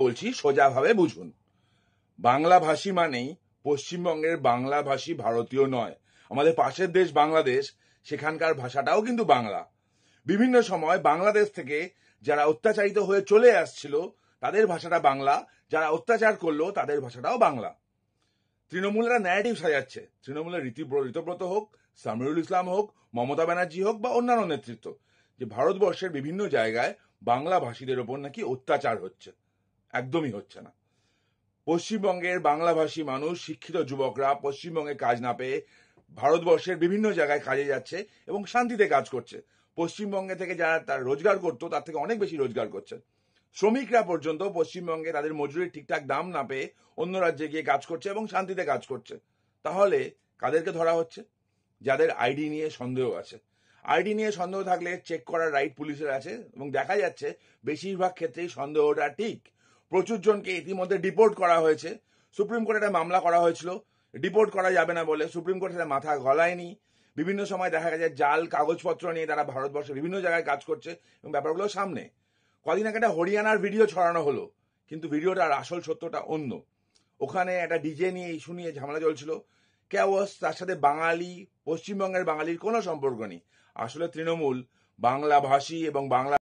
বলছি সোজাভাবে বুঝুন। বাংলাভাষী মানেই পশ্চিমবঙ্গের বাংলাভাষী ভারতীয় নয়। আমাদের পাশের দেশ বাংলাদেশ, সেখানকার ভাষাটাও কিন্তু বাংলা। বিভিন্ন সময় বাংলাদেশ থেকে যারা অত্যাচারিত হয়ে চলে আসছিল তাদের ভাষাটা বাংলা, যারা অত্যাচার করলো তাদের ভাষাটাও বাংলা। তৃণমূলেরা ন্যারেটিভ সাজাচ্ছে, তৃণমূলের ঋতব্রত হোক, সামিরুল ইসলাম হোক, মমতা ব্যানার্জি হোক বা অন্যান্য নেতৃত্ব, যে ভারতবর্ষের বিভিন্ন জায়গায় বাংলা ভাষীদের ওপর নাকি অত্যাচার হচ্ছে। একদমই হচ্ছে না। পশ্চিমবঙ্গের বাংলাভাষী মানুষ, শিক্ষিত যুবকরা পশ্চিমবঙ্গে কাজ না পেয়ে ভারতবর্ষের বিভিন্ন জায়গায় কাজে যাচ্ছে এবং শান্তিতে কাজ করছে। পশ্চিমবঙ্গে থেকে যারা তার রোজগার করতো তার থেকে অনেক বেশি রোজগার করছে। শ্রমিকরা পর্যন্ত পশ্চিমবঙ্গে তাদের মজুরির ঠিকঠাক দাম না পেয়ে অন্য রাজ্যে গিয়ে কাজ করছে এবং শান্তিতে কাজ করছে। তাহলে কাদেরকে ধরা হচ্ছে? যাদের আইডি নিয়ে সন্দেহ আছে। আইডি নিয়ে সন্দেহ থাকলে চেক করার রাইট পুলিশের আছে এবং দেখা যাচ্ছে বেশিরভাগ ক্ষেত্রেই সন্দেহটা ঠিক। প্রচুর জনকে ইতিমধ্যে ডিপোর্ট করা হয়েছে। সুপ্রিম কোর্টে একটা মামলা করা হয়েছিল, ডিপোর্ট করা যাবে না বলে সুপ্রিম কোর্ট সেটা মাথা গলায়নি। বিভিন্ন সময় দেখা গেছে জাল কাগজপত্র নিয়ে তারা ভারতবর্ষের বিভিন্ন জায়গায় কাজ করছে এবং ব্যাপারগুলো সামনে। কদিন আগে একটা হরিয়ানার ভিডিও ছড়ানো হলো, কিন্তু ভিডিওটার আসল সত্যটা অন্য। ওখানে একটা ডিজে নিয়ে ইস্যু নিয়ে ঝামেলা চলছিল। কেওয়াস, তার সাথে বাঙালি, পশ্চিমবঙ্গের বাঙালির কোনো সম্পর্ক নেই। আসলে তৃণমূল বাংলাভাষী এবং বাংলা